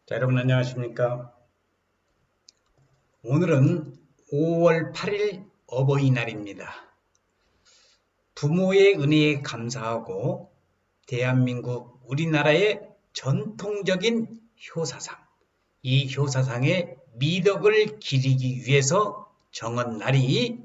자, 여러분 안녕하십니까? 오늘은 5월 8일 어버이날입니다. 부모의 은혜에 감사하고 대한민국 우리나라의 전통적인 효사상, 이 효사상의 미덕을 기리기 위해서 정한 날이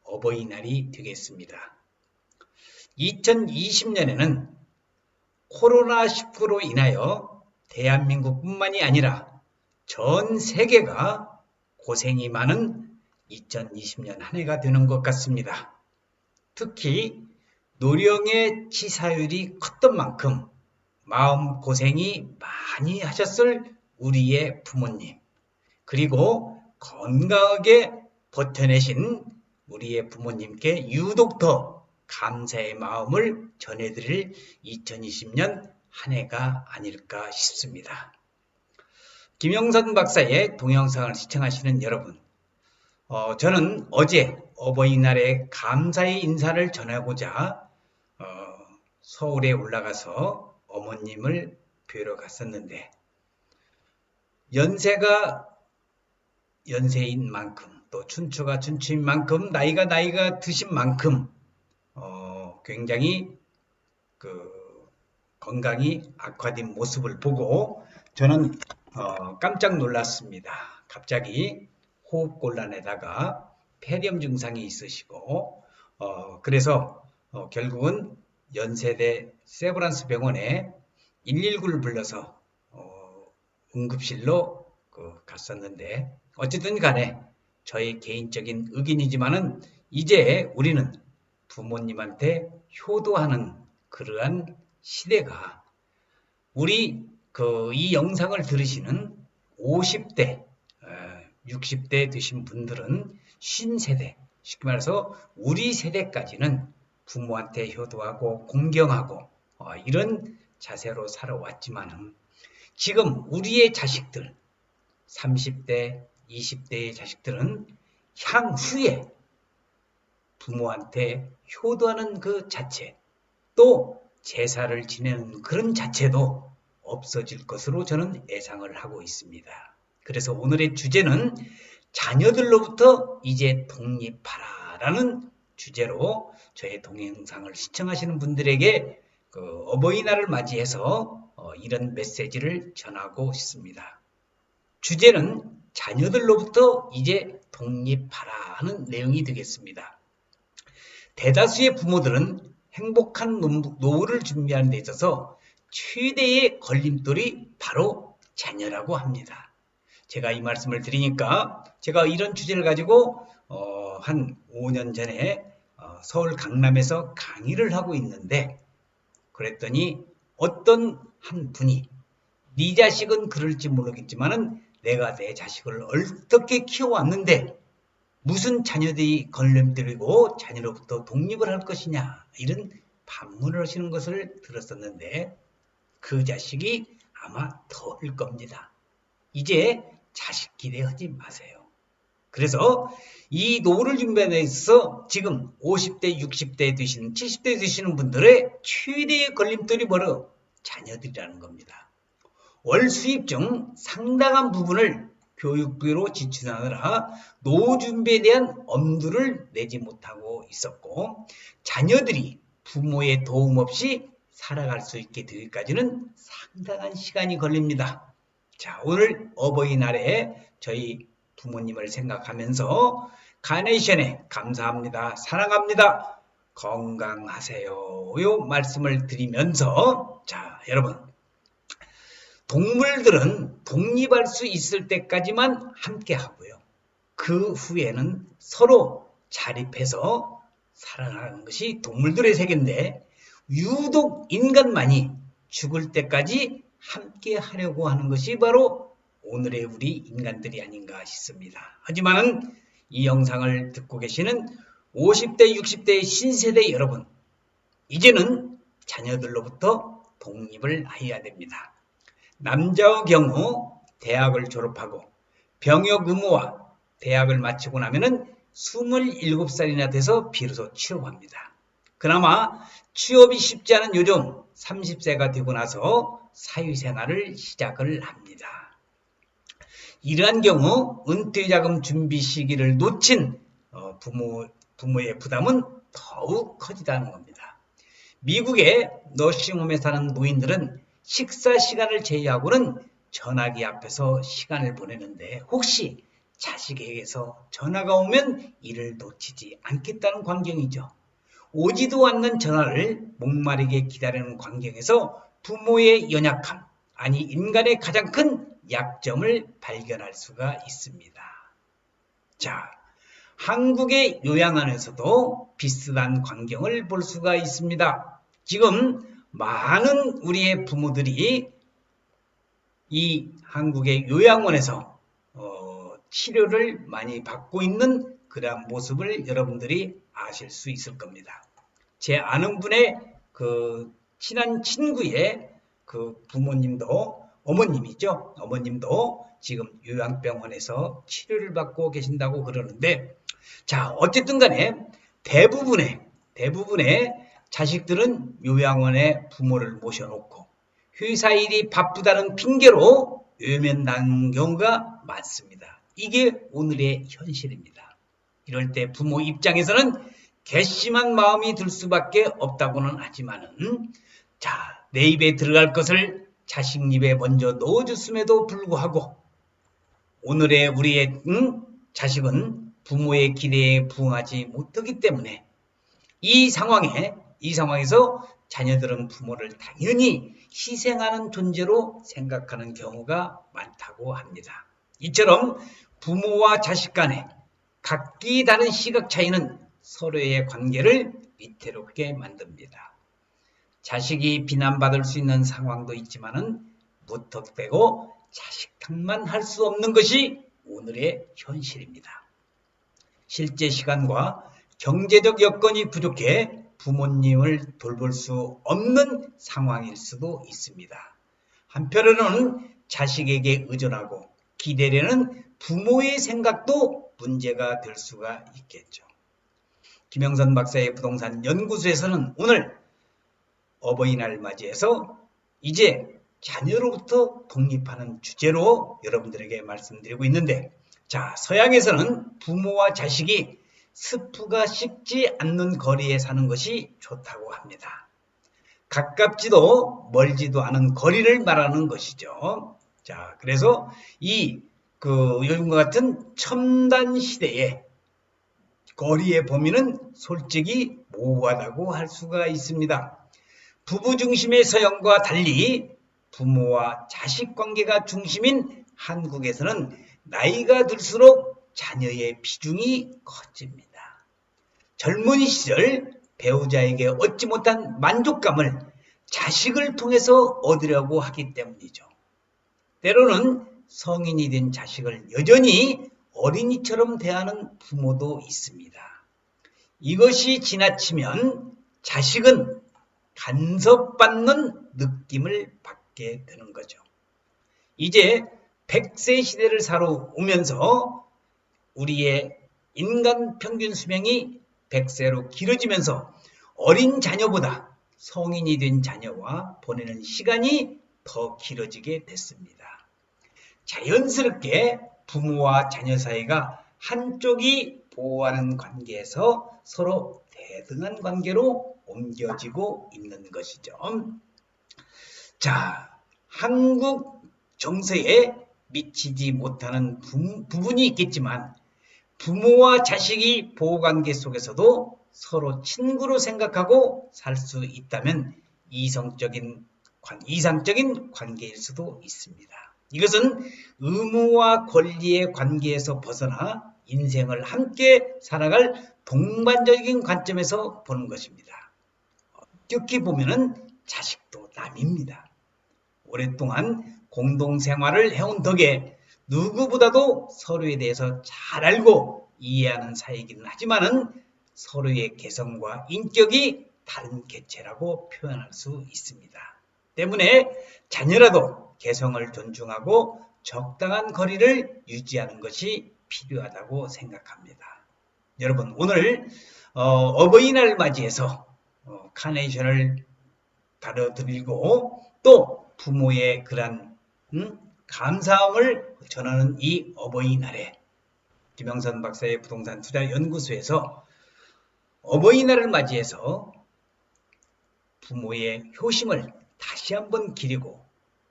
어버이날이 되겠습니다. 2020년에는 코로나19로 인하여 대한민국뿐만이 아니라 전 세계가 고생이 많은 2020년 한 해가 되는 것 같습니다. 특히 노령의 치사율이 컸던 만큼 마음고생이 많이 하셨을 우리의 부모님, 그리고 건강하게 버텨내신 우리의 부모님께 유독 더 감사의 마음을 전해드릴 2020년 한 해가 아닐까 싶습니다. 김영선 박사의 동영상을 시청하시는 여러분, 저는 어제 어버이날에 감사의 인사를 전하고자 서울에 올라가서 어머님을 뵈러 갔었는데, 연세가 연세인 만큼, 또 춘추가 춘추인 만큼, 나이가 드신 만큼 굉장히 건강이 악화된 모습을 보고 저는 깜짝 놀랐습니다. 갑자기 호흡곤란에다가 폐렴 증상이 있으시고 그래서 결국은 연세대 세브란스 병원에 119를 불러서 응급실로 갔었는데, 어쨌든 간에 저의 개인적인 의견이지만은 이제 우리는 부모님한테 효도하는 그러한 시대가, 우리 이 영상을 들으시는 50대, 60대 되신 분들은 신세대, 쉽게 말해서 우리 세대까지는 부모한테 효도하고 공경하고 이런 자세로 살아왔지만은, 지금 우리의 자식들, 30대, 20대의 자식들은 향후에 부모한테 효도하는 그 자체, 또 제사를 지내는 그런 자체도 없어질 것으로 저는 예상을 하고 있습니다. 그래서 오늘의 주제는 자녀들로부터 이제 독립하라 라는 주제로 저의 동영상을 시청하시는 분들에게 어버이날을 맞이해서 이런 메시지를 전하고 싶습니다. 주제는 자녀들로부터 이제 독립하라 하는 내용이 되겠습니다. 대다수의 부모들은 행복한 노후를 준비하는 데 있어서 최대의 걸림돌이 바로 자녀라고 합니다. 제가 이 말씀을 드리니까, 제가 이런 주제를 가지고 한 5년 전에 서울 강남에서 강의를 하고 있는데, 그랬더니 어떤 한 분이 네 자식은 그럴지 모르겠지만은 내가 내 자식을 어떻게 키워왔는데 무슨 자녀들이 걸림돌이고 자녀로부터 독립을 할 것이냐, 이런 반문을 하시는 것을 들었었는데, 그 자식이 아마 더일 겁니다. 이제 자식 기대하지 마세요. 그래서 이 노후를 준비하는 데 있어서 지금 50대, 60대 되시는, 70대 되시는 분들의 최대의 걸림돌이 바로 자녀들이라는 겁니다. 월 수입 중 상당한 부분을 교육비로 지출하느라 노후 준비에 대한 엄두를 내지 못하고 있었고, 자녀들이 부모의 도움 없이 살아갈 수 있게 되기까지는 상당한 시간이 걸립니다. 자, 오늘 어버이날에 저희 부모님을 생각하면서 카네이션에 감사합니다, 사랑합니다, 건강하세요 요 말씀을 드리면서, 자, 여러분, 동물들은 독립할 수 있을 때까지만 함께 하고요, 그 후에는 서로 자립해서 살아가는 것이 동물들의 세계인데, 유독 인간만이 죽을 때까지 함께 하려고 하는 것이 바로 오늘의 우리 인간들이 아닌가 싶습니다. 하지만 이 영상을 듣고 계시는 50대, 60대의 신세대 여러분, 이제는 자녀들로부터 독립을 해야 됩니다. 남자의 경우 대학을 졸업하고 병역 의무와 대학을 마치고 나면은 27살이나 돼서 비로소 취업합니다. 그나마 취업이 쉽지 않은 요즘 30세가 되고 나서 사회생활을 시작을 합니다. 이러한 경우 은퇴자금 준비 시기를 놓친 부모의 부담은 더욱 커지다는 겁니다. 미국의 너싱홈에 사는 노인들은 식사 시간을 제외하고는 전화기 앞에서 시간을 보내는데 혹시 자식에게서 전화가 오면 이를 놓치지 않겠다는 광경이죠. 오지도 않는 전화를 목마르게 기다리는 광경에서 부모의 연약함, 아니 인간의 가장 큰 약점을 발견할 수가 있습니다. 자, 한국의 요양원에서도 비슷한 광경을 볼 수가 있습니다. 지금 많은 우리의 부모들이 이 한국의 요양원에서 치료를 많이 받고 있는 그러한 모습을 여러분들이 아실 수 있을 겁니다. 제 아는 분의 친한 친구의 부모님도 어머님이죠. 어머님도 지금 요양병원에서 치료를 받고 계신다고 그러는데, 자, 어쨌든 간에 대부분의 자식들은 요양원에 부모를 모셔놓고 회사 일이 바쁘다는 핑계로 외면당하는 경우가 많습니다. 이게 오늘의 현실입니다. 이럴 때 부모 입장에서는 괘씸한 마음이 들 수밖에 없다고는 하지만은, 자, 내 입에 들어갈 것을 자식 입에 먼저 넣어줬음에도 불구하고 오늘의 우리의 자식은 부모의 기대에 부응하지 못하기 때문에 이 상황에서 자녀들은 부모를 당연히 희생하는 존재로 생각하는 경우가 많다고 합니다. 이처럼 부모와 자식 간에 각기 다른 시각 차이는 서로의 관계를 위태롭게 만듭니다. 자식이 비난받을 수 있는 상황도 있지만은 무턱대고 자식 탓만 할 수 없는 것이 오늘의 현실입니다. 실제 시간과 경제적 여건이 부족해 부모님을 돌볼 수 없는 상황일 수도 있습니다. 한편으로는 자식에게 의존하고 기대려는 부모의 생각도 문제가 될 수가 있겠죠. 김영선 박사의 부동산 연구소에서는 오늘 어버이날 맞이해서 이제 자녀로부터 독립하는 주제로 여러분들에게 말씀드리고 있는데, 자, 서양에서는 부모와 자식이 스프가 식지 않는 거리에 사는 것이 좋다고 합니다. 가깝지도 멀지도 않은 거리를 말하는 것이죠. 자, 그래서 요즘과 같은 첨단 시대에 거리의 범위는 솔직히 모호하다고 할 수가 있습니다. 부부 중심의 서양과 달리 부모와 자식 관계가 중심인 한국에서는 나이가 들수록 자녀의 비중이 커집니다. 젊은 시절 배우자에게 얻지 못한 만족감을 자식을 통해서 얻으려고 하기 때문이죠. 때로는 성인이 된 자식을 여전히 어린이처럼 대하는 부모도 있습니다. 이것이 지나치면 자식은 간섭받는 느낌을 받게 되는 거죠. 이제 100세 시대를 살아오면서 우리의 인간 평균 수명이 100세로 길어지면서 어린 자녀보다 성인이 된 자녀와 보내는 시간이 더 길어지게 됐습니다. 자연스럽게 부모와 자녀 사이가 한쪽이 보호하는 관계에서 서로 대등한 관계로 옮겨지고 있는 것이죠. 자, 한국 정서에 미치지 못하는 부분이 있겠지만 부모와 자식이 보호관계 속에서도 서로 친구로 생각하고 살 수 있다면 이상적인 관계일 수도 있습니다. 이것은 의무와 권리의 관계에서 벗어나 인생을 함께 살아갈 동반적인 관점에서 보는 것입니다. 어떻게 보면은 자식도 남입니다. 오랫동안 공동생활을 해온 덕에 누구보다도 서로에 대해서 잘 알고 이해하는 사이이기는 하지만은 서로의 개성과 인격이 다른 개체라고 표현할 수 있습니다. 때문에 자녀라도 개성을 존중하고 적당한 거리를 유지하는 것이 필요하다고 생각합니다. 여러분, 오늘 어버이날 맞이해서 카네이션을 다뤄드리고 또 부모의 그러한 감사함을 전하는 이 어버이날에 김영선 박사의 부동산 투자 연구소에서 어버이날을 맞이해서 부모의 효심을 다시 한번 기리고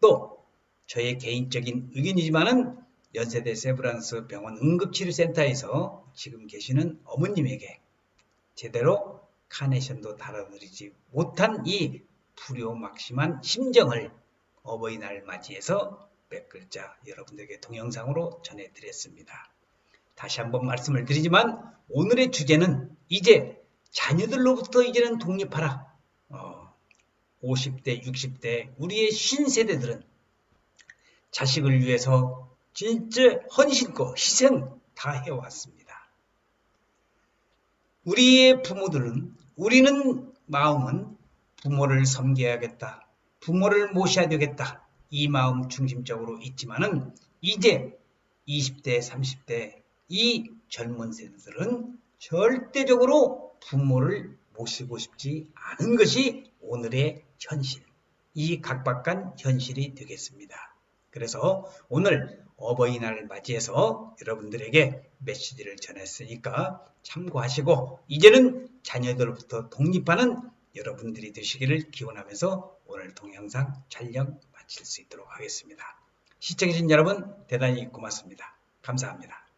또 저의 개인적인 의견이지만은 연세대 세브란스 병원 응급치료센터에서 지금 계시는 어머님에게 제대로 카네이션도 달아드리지 못한 이 불효막심한 심정을 어버이날 맞이해서 몇 글자 여러분들에게 동영상으로 전해드렸습니다. 다시 한번 말씀을 드리지만 오늘의 주제는 이제 자녀들로부터 이제는 독립하라. 50대, 60대 우리의 신세대들은 자식을 위해서 진짜 헌신과 희생 다 해왔습니다. 우리의 부모들은 우리는 마음은 부모를 섬겨야겠다. 부모를 모셔야 되겠다. 이 마음 중심적으로 있지만은 이제 20대, 30대 이 젊은 세대들은 절대적으로 부모를 모시고 싶지 않은 것이 오늘의 현실, 이 각박한 현실이 되겠습니다. 그래서 오늘 어버이날을 맞이해서 여러분들에게 메시지를 전했으니까 참고하시고 이제는 자녀들로부터 독립하는 여러분들이 되시기를 기원하면서 오늘 동영상 촬영 마칠 수 있도록 하겠습니다. 시청해주신 여러분 대단히 고맙습니다. 감사합니다.